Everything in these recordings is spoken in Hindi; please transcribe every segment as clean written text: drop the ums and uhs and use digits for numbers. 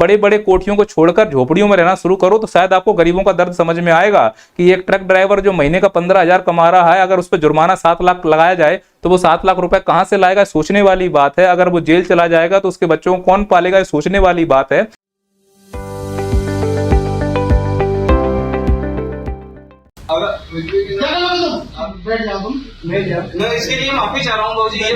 बड़े बड़े कोठियों को छोड़कर झोपड़ियों में रहना शुरू करो, तो शायद आपको गरीबों का दर्द समझ में आएगा कि एक ट्रक ड्राइवर जो महीने का 15,000 कमा रहा है, अगर उस पर जुर्माना 7 लाख लगाया जाए तो वो 7 लाख रुपए कहां से लाएगा, सोचने वाली बात है। अगर वो जेल चला जाएगा तो उसके बच्चों को कौन पालेगा, सोचने वाली बात है। मैं इसके लिए माफी चाह रहा हूँ बाबूजी। ये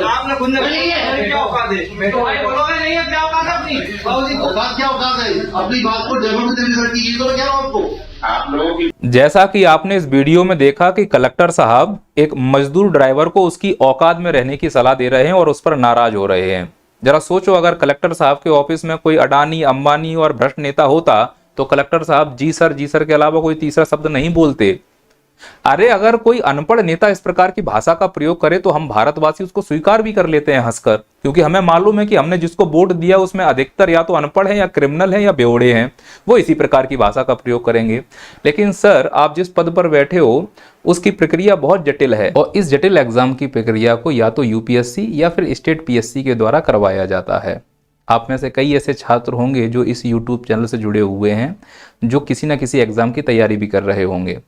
आपने खुद ने क्या औकात है, मैं तो भाई बोलोगे नहीं है, क्या औकात है अपनी बाबूजी? औकात क्या औकात है? अपनी बात को जरूर की तो क्या आपको आप लोगों की। जैसा कि आपने इस वीडियो में देखा कि कलेक्टर साहब एक मजदूर ड्राइवर को उसकी औकात में रहने की सलाह दे रहे हैं और उस पर नाराज हो रहे हैं। जरा सोचो, अगर कलेक्टर साहब के ऑफिस में कोई अडानी, अंबानी और भ्रष्ट नेता होता तो कलेक्टर साहब जी सर के अलावा कोई तीसरा शब्द नहीं बोलते। अरे अगर कोई अनपढ़ नेता इस प्रकार की भाषा का प्रयोग करे तो हम भारतवासी उसको स्वीकार भी कर लेते हैं हंसकर, क्योंकि हमें मालूम है कि हमने जिसको वोट दिया उसमें अधिकतर या तो अनपढ़ है या क्रिमिनल है या बेवड़े हैं, वो इसी प्रकार की भाषा का प्रयोग करेंगे। लेकिन सर, आप जिस पद पर बैठे हो उसकी प्रक्रिया बहुत जटिल है और इस जटिल एग्जाम की प्रक्रिया को या तो यूपीएससी या फिर स्टेट पीएससी के द्वारा करवाया जाता है। आप में से कई ऐसे छात्र होंगे जो इस YouTube चैनल से जुड़े हुए हैं, जो किसी न किसी एग्जाम की तैयारी भी कर रहे होंगे,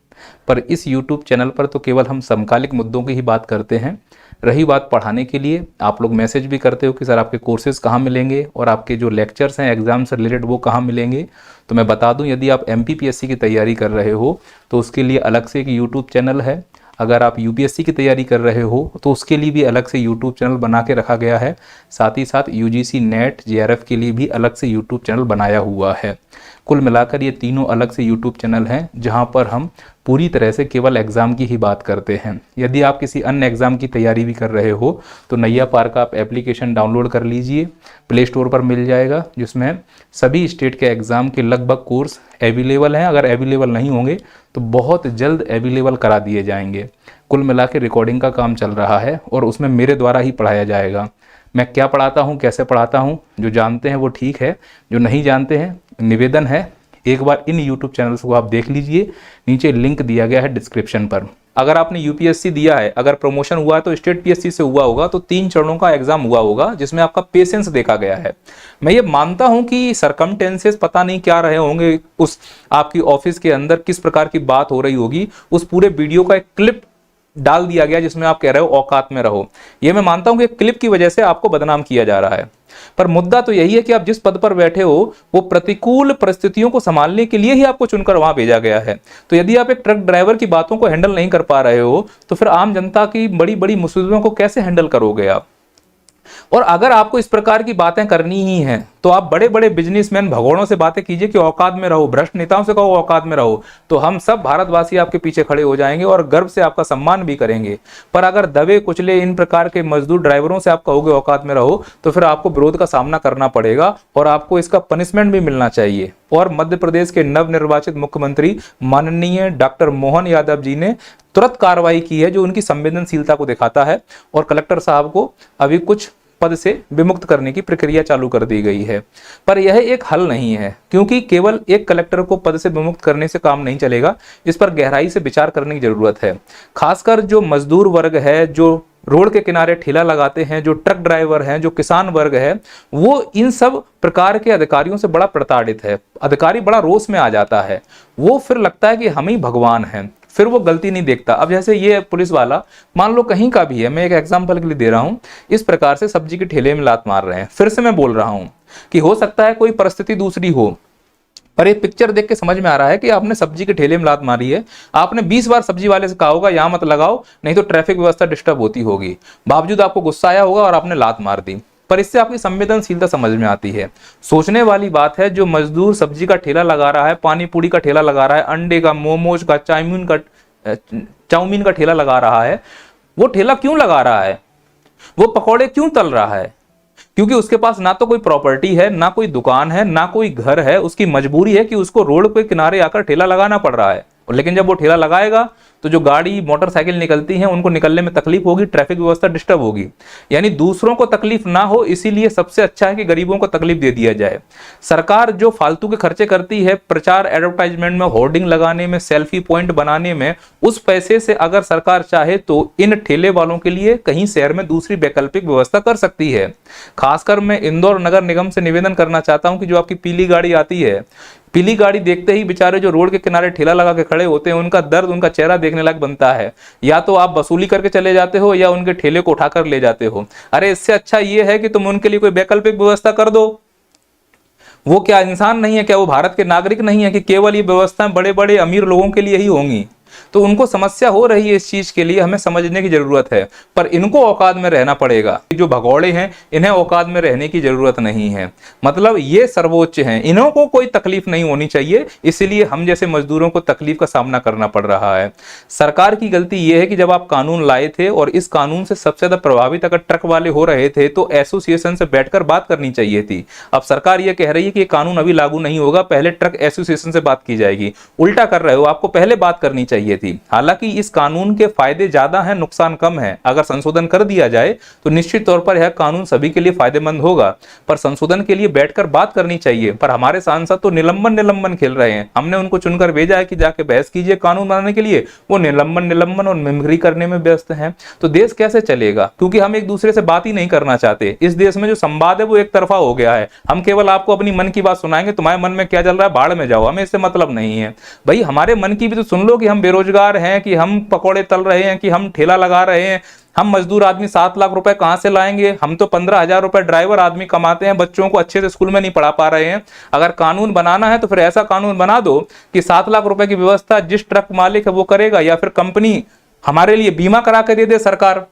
पर इस YouTube चैनल पर तो केवल हम समकालिक मुद्दों की ही बात करते हैं। रही बात पढ़ाने के लिए, आप लोग मैसेज भी करते हो कि सर आपके कोर्सेज कहाँ मिलेंगे और आपके जो लेक्चर्स हैं एग्जाम से रिलेटेड वो कहाँ मिलेंगे। तो मैं बता दूं, यदि आप MPPSC की तैयारी कर रहे हो तो उसके लिए अलग से एक YouTube चैनल है। अगर आप UPSC की तैयारी कर रहे हो तो उसके लिए भी अलग से YouTube चैनल बना के रखा गया है। साथ ही साथ UGC नेट JRF के लिए भी अलग से YouTube चैनल बनाया हुआ है। कुल मिलाकर ये तीनों अलग से YouTube चैनल हैं जहां पर हम पूरी तरह से केवल एग्ज़ाम की ही बात करते हैं। यदि आप किसी अन्य एग्ज़ाम की तैयारी भी कर रहे हो तो नैया पार का आप एप्लीकेशन डाउनलोड कर लीजिए, प्ले स्टोर पर मिल जाएगा, जिसमें सभी स्टेट के एग्ज़ाम के लगभग कोर्स अवेलेबल हैं। अगर अवेलेबल नहीं होंगे तो बहुत जल्द अवेलेबल करा दिए जाएंगे। कुल मिला के रिकॉर्डिंग का काम चल रहा है और उसमें मेरे द्वारा ही पढ़ाया जाएगा। मैं क्या पढ़ाता हूँ, कैसे पढ़ाता हूँ, जो जानते हैं वो ठीक है, जो नहीं जानते हैं निवेदन है एक बार इन YouTube चैनल्स को आप देख लीजिए, नीचे लिंक दिया गया है डिस्क्रिप्शन पर। अगर आपने यूपीएससी दिया है, अगर प्रमोशन हुआ है तो स्टेट पीएससी से हुआ होगा, तो 3 चरणों का एग्जाम हुआ होगा जिसमें आपका पेशेंस देखा गया है। मैं ये मानता हूं कि सरकमटेंसेस पता नहीं क्या रहे होंगे, उस आपकी ऑफिस के अंदर किस प्रकार की बात हो रही होगी, उस पूरे वीडियो का एक क्लिप डाल दिया गया जिसमें आप कह रहे हो औकात में रहो। ये मैं मानता हूं कि क्लिप की वजह से आपको बदनाम किया जा रहा है, पर मुद्दा तो यही है कि आप जिस पद पर बैठे हो वो प्रतिकूल परिस्थितियों को संभालने के लिए ही आपको चुनकर वहां भेजा गया है। तो यदि आप एक ट्रक ड्राइवर की बातों को हैंडल नहीं कर पा रहे हो तो फिर आम जनता की बड़ी बड़ी मुसीबतों को कैसे हैंडल करोगे आप? और अगर आपको इस प्रकार की बातें करनी ही हैं तो आप बड़े बड़े बिजनेसमैन भगोड़ों से बातें कीजिए कि औकात में रहो, भ्रष्ट नेताओं से कहो औकात में रहो, तो हम सब भारतवासी आपके पीछे खड़े हो जाएंगे और गर्व से आपका सम्मान भी करेंगे। पर अगर दबे कुचले इन प्रकार के मजदूर ड्राइवरों से आप कहोगे औकात में रहो तो फिर आपको विरोध का सामना करना पड़ेगा और आपको इसका पनिशमेंट भी मिलना चाहिए। और मध्य प्रदेश के नवनिर्वाचित मुख्यमंत्री माननीय डॉक्टर मोहन यादव जी ने तुरंत कार्रवाई की है, जो उनकी संवेदनशीलता को दिखाता है, और कलेक्टर साहब को अभी कुछ पद से विमुक्त करने की प्रक्रिया चालू कर दी गई है। पर यह एक हल नहीं है, क्योंकि केवल एक कलेक्टर को पद से विमुक्त करने से काम नहीं चलेगा, इस पर गहराई से विचार करने की जरूरत है। खासकर जो मजदूर वर्ग है, जो रोड के किनारे ठेला लगाते हैं, जो ट्रक ड्राइवर हैं, जो किसान वर्ग है, वो इन सब प्रकार के अधिकारियों से बड़ा प्रताड़ित है। अधिकारी बड़ा रोष में आ जाता है, वो फिर लगता है कि हम ही भगवान हैं, फिर वो गलती नहीं देखता। अब जैसे ये पुलिस वाला मान लो कहीं का भी है, मैं एक एग्जांपल के लिए दे रहा हूं, इस प्रकार से सब्जी के ठेले में लात मार रहे हैं। फिर से मैं बोल रहा हूं कि हो सकता है कोई परिस्थिति दूसरी हो, पर ये पिक्चर देख के समझ में आ रहा है कि आपने सब्जी के ठेले में लात मारी है। आपने 20 बार सब्जी वाले से कहा होगा यहां मत लगाओ नहीं तो ट्रैफिक व्यवस्था डिस्टर्ब होती होगी, बावजूद आपको गुस्सा आया होगा और आपने लात मार दी। पर इससे आपकी संवेदनशीलता समझ में आती है। सोचने वाली बात है, जो मजदूर सब्जी का ठेला लगा रहा है, पानी पूरी का ठेला लगा रहा है, अंडे का, मोमोज का, चाउमीन का ठेला लगा रहा है, वो ठेला क्यों लगा रहा है, वो पकौड़े क्यों तल रहा है? क्योंकि उसके पास ना तो कोई प्रॉपर्टी है, ना कोई दुकान है, ना कोई घर है। उसकी मजबूरी है कि उसको रोड के किनारे आकर ठेला लगाना पड़ रहा है। लेकिन जब वो ठेला लगाएगा तो जो गाड़ी मोटरसाइकिल निकलती हैं उनको निकलने में तकलीफ होगी, ट्रैफिक व्यवस्था डिस्टर्ब होगी। यानी दूसरों को तकलीफ ना हो, इसीलिए सबसे अच्छा है कि गरीबों को तकलीफ दे दिया जाए। सरकार जो फालतू के खर्चे करती है प्रचार एडवर्टाइजमेंट में, होर्डिंग लगाने में, सेल्फी पॉइंट बनाने में, उस पैसे से अगर सरकार चाहे तो इन ठेले वालों के लिए कहीं शहर में दूसरी वैकल्पिक व्यवस्था कर सकती है। खासकर मैं इंदौर नगर निगम से निवेदन करना चाहता हूं कि जो आपकी पीली गाड़ी आती है, पीली गाड़ी देखते ही बेचारे जो रोड के किनारे ठेला लगा के खड़े होते हैं, उनका दर्द, उनका चेहरा देखने लायक बनता है। या तो आप वसूली करके चले जाते हो या उनके ठेले को उठाकर ले जाते हो। अरे इससे अच्छा ये है कि तुम उनके लिए कोई वैकल्पिक व्यवस्था कर दो। वो क्या इंसान नहीं है? क्या वो भारत के नागरिक नहीं है कि केवल ये व्यवस्थाएं बड़े बड़े अमीर लोगों के लिए ही होंगी? तो उनको समस्या हो रही है, इस चीज के लिए हमें समझने की जरूरत है, पर इनको औकात में रहना पड़ेगा। जो भगौड़े हैं इन्हें औकात में रहने की जरूरत नहीं है, मतलब ये सर्वोच्च हैं, इन्हों को कोई तकलीफ नहीं होनी चाहिए, इसलिए हम जैसे मजदूरों को तकलीफ का सामना करना पड़ रहा है। सरकार की गलती यह है कि जब आप कानून लाए थे और इस कानून से सबसे ज्यादा प्रभावित अगर ट्रक वाले हो रहे थे तो एसोसिएशन से बैठकर बात करनी चाहिए थी। अब सरकार यह कह रही है कि ये कानून अभी लागू नहीं होगा, पहले ट्रक एसोसिएशन से बात की जाएगी। उल्टा कर रहे हो, आपको पहले बात करनी चाहिए थी। हालांकि इस कानून के फायदे ज्यादा हैं, नुकसान कम है। अगर संशोधन कर दिया जाए तो निश्चित तौर पर यह कानून सभी के लिए फायदेमंद होगा, पर संशोधन के लिए बैठकर बात करनी चाहिए। पर हमारे सांसद तो निलंबन खेल रहे हैं। हमने उनको चुनकर भेजा है कि जाके बहस कीजिए कानून बनाने के लिए, वो निलंबन और मिमिक्री करने में व्यस्त हैं। तो देश कैसे चलेगा? क्योंकि हम एक दूसरे से बात ही नहीं करना चाहते। इस देश में जो संवाद है वो एक तरफा हो गया है। हम केवल आपको अपनी मन की बात सुनाएंगे, तुम्हारे मन में क्या चल रहा है बाढ़ में जाओ, हमें इससे मतलब नहीं है। भाई हमारे मन की भी तो सुन लो कि हम बेरोजगार हैं, कि हम पकौड़े तल रहे हैं, कि हम ठेला लगा रहे हैं। हम मजदूर आदमी 7 लाख रुपए कहां से लाएंगे? हम तो 15,000 रुपए ड्राइवर आदमी कमाते हैं, बच्चों को अच्छे से स्कूल में नहीं पढ़ा पा रहे हैं। अगर कानून बनाना है तो फिर ऐसा कानून बना दो कि 7 लाख रुपए की व्यवस्था जिस ट्रक मालिक है वो करेगा, या फिर कंपनी हमारे लिए बीमा करा के दे दे सरकार।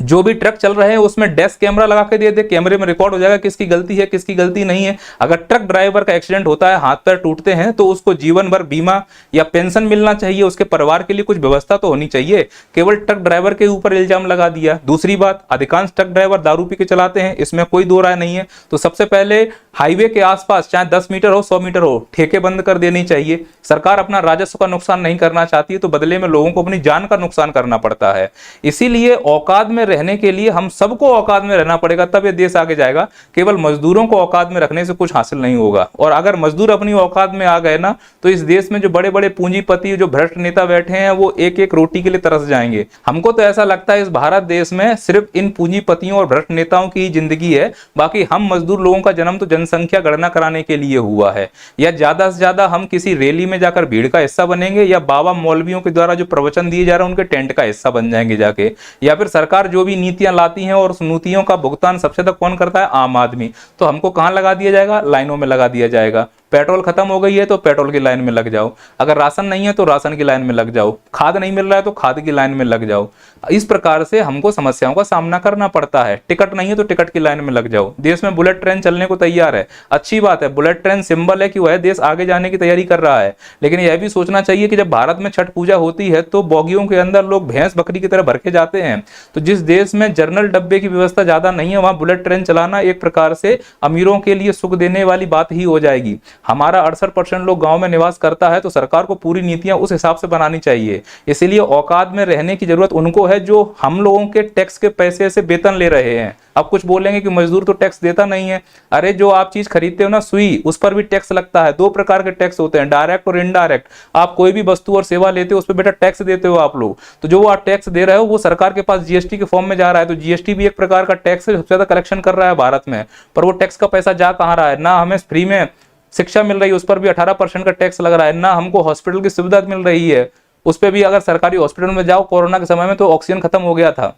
जो भी ट्रक चल रहे हैं उसमें डेस्क कैमरा लगा के दे दे, कैमरे में रिकॉर्ड हो जाएगा किसकी गलती है किसकी गलती नहीं है। अगर ट्रक ड्राइवर का एक्सीडेंट होता है, हाथ पैर टूटते हैं, तो उसको जीवन भर बीमा या पेंशन मिलना चाहिए, उसके परिवार के लिए कुछ व्यवस्था तो होनी चाहिए। केवल ट्रक ड्राइवर के ऊपर इल्जाम लगा दिया। दूसरी बात, अधिकांश ट्रक ड्राइवर दारू पी के चलाते हैं, इसमें कोई दो राय नहीं है। तो सबसे पहले हाईवे के आसपास चाहे 10 मीटर हो 100 मीटर हो, ठेके बंद कर देनी चाहिए। सरकार अपना राजस्व का नुकसान नहीं करना चाहती है, तो बदले में लोगों को अपनी जान का नुकसान करना पड़ता है। इसीलिए औकात में रहने के लिए हम सबको औकात में रहना पड़ेगा, तब ये देश आगे जाएगा। केवल मजदूरों को औकात में रखने से कुछ हासिल नहीं होगा। और अगर मजदूर अपनी औकात में आ गए ना, तो इस देश में जो बड़े बड़े पूंजीपति, जो भ्रष्ट नेता बैठे हैं, वो एक एक रोटी के लिए तरस जाएंगे। हमको तो ऐसा लगता है इस भारत देश में सिर्फ इन पूंजीपतियों और भ्रष्ट नेताओं की जिंदगी है। बाकी हम मजदूर लोगों का जन्म तो जनसंख्या गणना कराने के लिए हुआ है। या ज्यादा से ज्यादा हम किसी रैली में जाकर भीड़ का हिस्सा बनेंगे, या बाबा मौलवियों के द्वारा जो प्रवचन दिए जा रहे हैं उनके टेंट का हिस्सा बन जाएंगे जाके, या फिर सरकार जो भी नीतियां लाती हैं और उस नीतियों का भुगतान सबसे ज्यादा कौन करता है? आम आदमी। तो हमको कहां लगा दिया जाएगा? लाइनों में लगा दिया जाएगा। पेट्रोल खत्म हो गई है तो पेट्रोल की लाइन में लग जाओ, अगर राशन नहीं है तो राशन की लाइन में लग जाओ, खाद नहीं मिल रहा है तो खाद की लाइन में लग जाओ। इस प्रकार से हमको समस्याओं का सामना करना पड़ता है। टिकट नहीं है तो टिकट की लाइन में लग जाओ। देश में बुलेट ट्रेन चलने को तैयार है, अच्छी बात है, बुलेट ट्रेन सिंबल है कि वह देश आगे जाने की तैयारी कर रहा है। लेकिन यह भी सोचना चाहिए कि जब भारत में छठ पूजा होती है तो बोगियों के अंदर लोग भैंस बकरी की तरह भर के जाते हैं। तो जिस देश में जर्नल डब्बे की व्यवस्था ज्यादा नहीं है, वहां बुलेट ट्रेन चलाना एक प्रकार से अमीरों के लिए सुख देने वाली बात ही हो जाएगी। हमारा 68% लोग गांव में निवास करता है, तो सरकार को पूरी नीतियां उस हिसाब से बनानी चाहिए। इसीलिए औकात में रहने की जरूरत उनको है जो हम लोगों के टैक्स के पैसे से वेतन ले रहे हैं। अब कुछ बोलेंगे कि मजदूर तो टैक्स देता नहीं है। अरे जो आप चीज खरीदते हो ना, सुई, उस पर भी टैक्स लगता है। 2 प्रकार के टैक्स होते हैं, डायरेक्ट और इनडायरेक्ट। आप कोई भी वस्तु और सेवा लेते हो उस पर बेटा टैक्स देते हो आप लोग। तो जो आप टैक्स दे रहे हो वो सरकार के पास जीएसटी के फॉर्म में जा रहा है। तो जीएसटी भी एक प्रकार का टैक्स है, सबसे ज्यादा कलेक्शन कर रहा है भारत में। पर वो टैक्स का पैसा जा कहां रहा है? ना हमें फ्री में शिक्षा मिल रही है, उस पर भी 18% का टैक्स लग रहा है। ना हमको हॉस्पिटल की सुविधा मिल रही है, उस पर भी अगर सरकारी हॉस्पिटल में जाओ, कोरोना के समय में तो ऑक्सीजन खत्म हो गया था।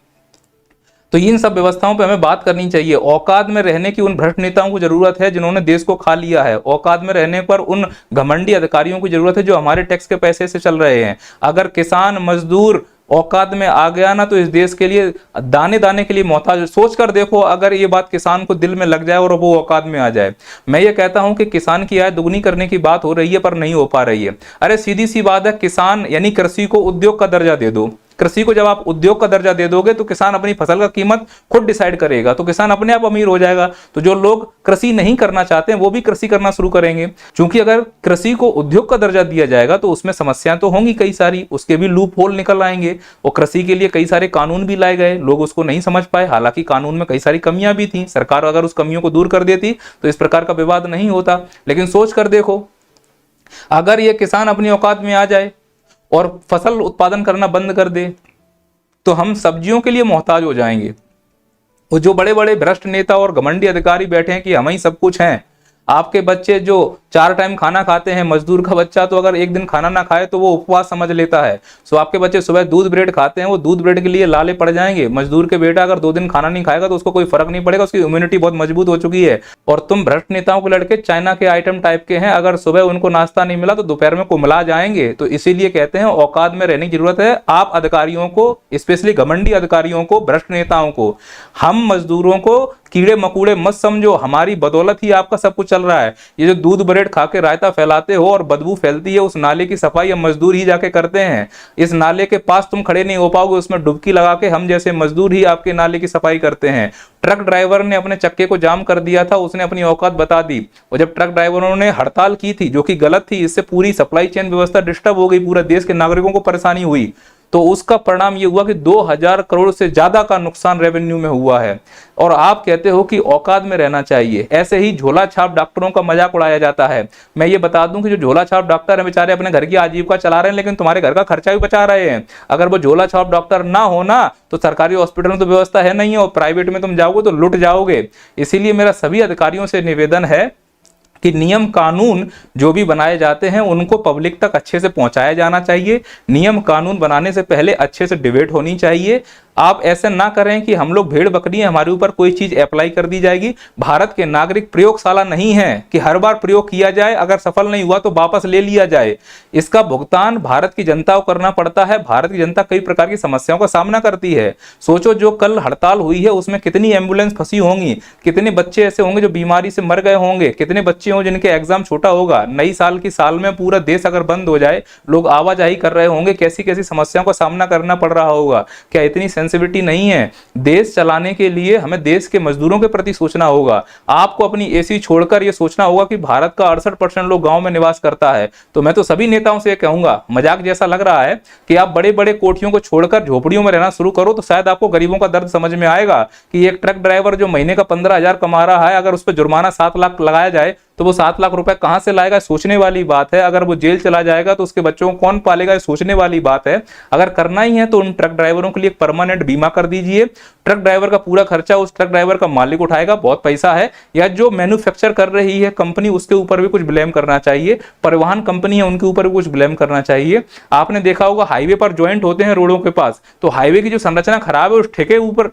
तो इन सब व्यवस्थाओं पे हमें बात करनी चाहिए। औकात में रहने की उन भ्रष्ट नेताओं को जरूरत है जिन्होंने देश को खा लिया है। औकात में रहने पर उन घमंडी अधिकारियों की जरूरत है जो हमारे टैक्स के पैसे से चल रहे हैं। अगर किसान मजदूर औकात में आ गया ना, तो इस देश के लिए दाने दाने के लिए मोहताज। सोच कर देखो, अगर ये बात किसान को दिल में लग जाए और वो औकात में आ जाए। मैं ये कहता हूं कि किसान की आय दुगनी करने की बात हो रही है पर नहीं हो पा रही है। अरे सीधी सी बात है, किसान यानी कृषि को उद्योग का दर्जा दे दो। कृषि को जब आप उद्योग का दर्जा दे दोगे तो किसान अपनी फसल का कीमत खुद डिसाइड करेगा, तो किसान अपने आप अमीर हो जाएगा। तो जो लोग कृषि नहीं करना चाहते हैं वो भी कृषि करना शुरू करेंगे, क्योंकि अगर कृषि को उद्योग का दर्जा दिया जाएगा तो उसमें समस्याएं तो होंगी कई सारी, उसके भी लूप होल निकल आएंगे। और कृषि के लिए कई सारे कानून भी लाए गए, लोग उसको नहीं समझ पाए, हालांकि कानून में कई सारी कमियां भी थी। सरकार अगर उस कमियों को दूर कर देती तो इस प्रकार का विवाद नहीं होता। लेकिन सोच कर देखो, अगर ये किसान अपनी औकात में आ जाए और फसल उत्पादन करना बंद कर दे तो हम सब्जियों के लिए मोहताज हो जाएंगे। वो जो बड़े बड़े भ्रष्ट नेता और घमंडी अधिकारी बैठे हैं कि हम ही सब कुछ हैं, आपके बच्चे जो 4 टाइम खाना खाते हैं, मजदूर का बच्चा तो अगर एक दिन खाना ना खाए तो वो उपवास समझ लेता है। सो आपके बच्चे सुबह दूध ब्रेड खाते हैं, वो दूध ब्रेड के लिए लाले पड़ जाएंगे। मजदूर के बेटा अगर 2 दिन खाना नहीं खाएगा तो उसको कोई फर्क नहीं पड़ेगा, उसकी इम्यूनिटी बहुत मजबूत हो चुकी है। और तुम भ्रष्ट नेताओं के लड़के चाइना के आइटम टाइप के हैं, अगर सुबह उनको नाश्ता नहीं मिला तो दोपहर में कुमला जाएंगे। तो इसीलिए कहते हैं औकात में रहने की जरूरत है। आप अधिकारियों को, स्पेशली घमंडी अधिकारियों को, भ्रष्ट नेताओं को, हम मजदूरों को कीड़े मकूड़े मत समझो, हमारी बदौलत ही आपका सब कुछ चल रहा है। ये जो दूध ब्रेड खा के रायता फैलाते हो और बदबू फैलती है, उस नाले की सफाई हम मजदूर ही जाके करते हैं। इस नाले के पास तुम खड़े नहीं हो पाओगे, उसमें डुबकी लगा के हम जैसे मजदूर ही आपके नाले की सफाई करते हैं। ट्रक ड्राइवर ने अपने चक्के को जाम कर दिया था, उसने अपनी औकात बता दी। और जब ट्रक ड्राइवरों ने हड़ताल की थी जो कि गलत थी, इससे पूरी सप्लाई चेन व्यवस्था डिस्टर्ब हो गई, पूरे देश के नागरिकों को परेशानी हुई, तो उसका परिणाम यह हुआ कि 2000 करोड़ से ज्यादा का नुकसान रेवेन्यू में हुआ है। और आप कहते हो कि औकात में रहना चाहिए। ऐसे ही झोला छाप डॉक्टरों का मजाक उड़ाया जाता है। मैं ये बता दूं कि जो झोला छाप डॉक्टर हैं बेचारे अपने घर की आजीविका चला रहे हैं, लेकिन तुम्हारे घर का खर्चा भी बचा रहे हैं। अगर वो झोला छाप डॉक्टर ना हो ना तो सरकारी हॉस्पिटल में तो व्यवस्था है नहीं है, और प्राइवेट में तुम जाओगे तो लुट जाओगे। इसीलिए मेरा सभी अधिकारियों से निवेदन है कि नियम कानून जो भी बनाए जाते हैं उनको पब्लिक तक अच्छे से पहुंचाया जाना चाहिए। नियम कानून बनाने से पहले अच्छे से डिबेट होनी चाहिए। आप ऐसे ना करें कि हम लोग भेड़ बकरी हैं, हमारे ऊपर कोई चीज अप्लाई कर दी जाएगी। भारत के नागरिक प्रयोगशाला नहीं है कि हर बार प्रयोग किया जाए, अगर सफल नहीं हुआ तो वापस ले लिया जाए। इसका भुगतान भारत की जनता को करना पड़ता है। भारत की जनता कई प्रकार की समस्याओं का सामना करती है। सोचो जो कल हड़ताल हुई है उसमें कितनी एम्बुलेंस फंसी होंगी, कितने बच्चे ऐसे होंगे जो बीमारी से मर गए होंगे, कितने बच्चे होंगे जिनके एग्जाम छोटा होगा। नई साल की साल में पूरा देश अगर बंद हो जाए, लोग आवाजाही कर रहे होंगे, कैसी कैसी समस्याओं का सामना करना पड़ रहा होगा। क्या इतनी सेंसिटिविटी नहीं है? देश चलाने के लिए हमें देश के मजदूरों के प्रति सोचना होगा। आपको अपनी एसी छोड़कर यह सोचना होगा कि भारत का 68% लोग गांव में निवास करता है। तो मैं तो सभी नेताओं से कहूंगा, मजाक जैसा लग रहा है कि आप बड़े बड़े कोठियों को छोड़कर झोपड़ियों में रहना शुरू करो, तो शायद आपको गरीबों का दर्द समझ में आएगा कि एक ट्रक ड्राइवर जो महीने का 15,000 कमा रहा है, अगर उस पर जुर्माना 7 लाख लगाया जाए तो वो 7 लाख रुपए कहां से लाएगा? सोचने वाली बात है। अगर वो जेल चला जाएगा तो उसके बच्चों को कौन पालेगा? सोचने वाली बात है। अगर करना ही है तो उन ट्रक ड्राइवरों के लिए परमानेंट बीमा कर दीजिए। ट्रक ड्राइवर का पूरा खर्चा उस ट्रक ड्राइवर का मालिक उठाएगा, बहुत पैसा है। या जो मैन्युफैक्चर कर रही है कंपनी, उसके ऊपर भी कुछ ब्लेम करना चाहिए। परिवहन कंपनी है उनके ऊपर भी कुछ ब्लेम करना चाहिए। आपने देखा होगा हाईवे पर ज्वाइंट होते हैं रोडों के पास, तो हाईवे की जो संरचना खराब है उस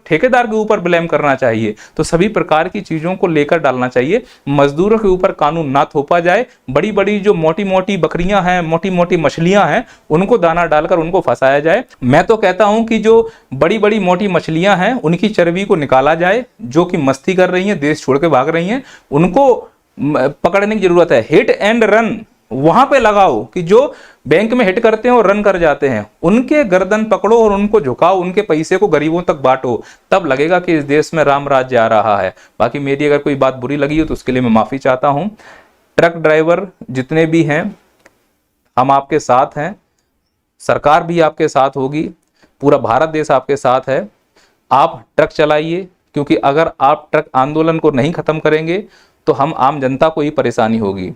ठेकेदार के ऊपर ब्लेम करना चाहिए। तो सभी प्रकार की चीजों को लेकर डालना चाहिए। मजदूरों के ऊपर कानून ना थोपा जाए। बड़ी बड़ी जो मोटी मोटी बकरियां हैं, मोटी मोटी मछलियां हैं, उनको दाना डालकर उनको फंसाया जाए। मैं तो कहता हूं कि जो बड़ी बड़ी मोटी मछलियां हैं उनकी चर्बी को निकाला जाए। जो कि मस्ती कर रही हैं, देश छोड़ के भाग रही हैं, उनको पकड़ने की जरूरत है। हिट एंड रन वहां पे लगाओ कि जो बैंक में हिट करते हैं और रन कर जाते हैं, उनके गर्दन पकड़ो और उनको झुकाओ, उनके पैसे को गरीबों तक बांटो। तब लगेगा कि इस देश में राम राज्य आ रहा है। बाकी मेरी अगर कोई बात बुरी लगी हो तो उसके लिए मैं माफी चाहता हूं। ट्रक ड्राइवर जितने भी हैं, हम आपके साथ हैं, सरकार भी आपके साथ होगी, पूरा भारत देश आपके साथ है। आप ट्रक चलाइए, क्योंकि अगर आप ट्रक आंदोलन को नहीं खत्म करेंगे तो हम आम जनता को ही परेशानी होगी।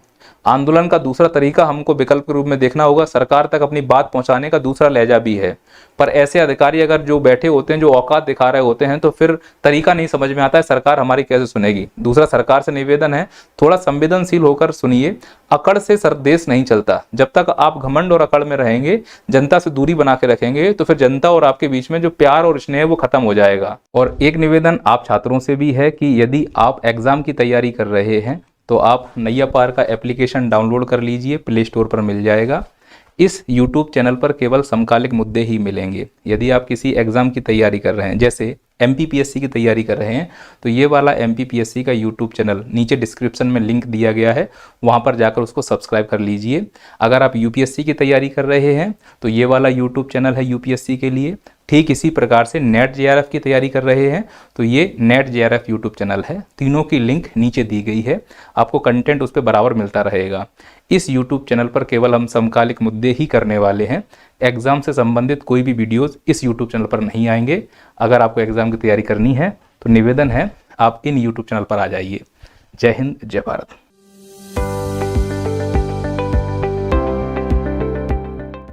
आंदोलन का दूसरा तरीका हमको विकल्प के रूप में देखना होगा। सरकार तक अपनी बात पहुंचाने का दूसरा लहजा भी है। पर ऐसे अधिकारी अगर जो बैठे होते हैं, जो औकात दिखा रहे होते हैं, तो फिर तरीका नहीं समझ में आता है सरकार हमारी कैसे सुनेगी। दूसरा, सरकार से निवेदन है, थोड़ा संवेदनशील होकर सुनिए। अकड़ से देश नहीं चलता। जब तक आप घमंड और अकड़ में रहेंगे, जनता से दूरी बना के रखेंगे, तो फिर जनता और आपके बीच में जो प्यार और स्नेह वो खत्म हो जाएगा। और एक निवेदन आप छात्रों से भी है कि यदि आप एग्जाम की तैयारी कर रहे हैं तो आप नैया पार का एप्लीकेशन डाउनलोड कर लीजिए, प्ले स्टोर पर मिल जाएगा। इस YouTube चैनल पर केवल समकालिक मुद्दे ही मिलेंगे। यदि आप किसी एग्जाम की तैयारी कर रहे हैं, जैसे MPPSC की तैयारी कर रहे हैं तो ये वाला MPPSC का यूट्यूब चैनल नीचे डिस्क्रिप्शन में लिंक दिया गया है, वहाँ पर जाकर उसको सब्सक्राइब कर लीजिए। अगर आप UPSC की तैयारी कर रहे हैं तो ये वाला यूट्यूब चैनल है UPSC के लिए। ठीक इसी प्रकार से नेट JRF की तैयारी कर रहे हैं तो ये नेट JRF यूट्यूब चैनल है। तीनों की लिंक नीचे दी गई है, आपको कंटेंट उस पर बराबर मिलता रहेगा। इस यूट्यूब चैनल पर केवल हम समकालिक मुद्दे ही करने वाले हैं, एग्ज़ाम से संबंधित कोई भी वीडियोस इस यूट्यूब चैनल पर नहीं आएंगे। अगर आपको एग्ज़ाम की तैयारी करनी है तो निवेदन है आप इन यूट्यूब चैनल पर आ जाइए। जय हिंद, जय भारत।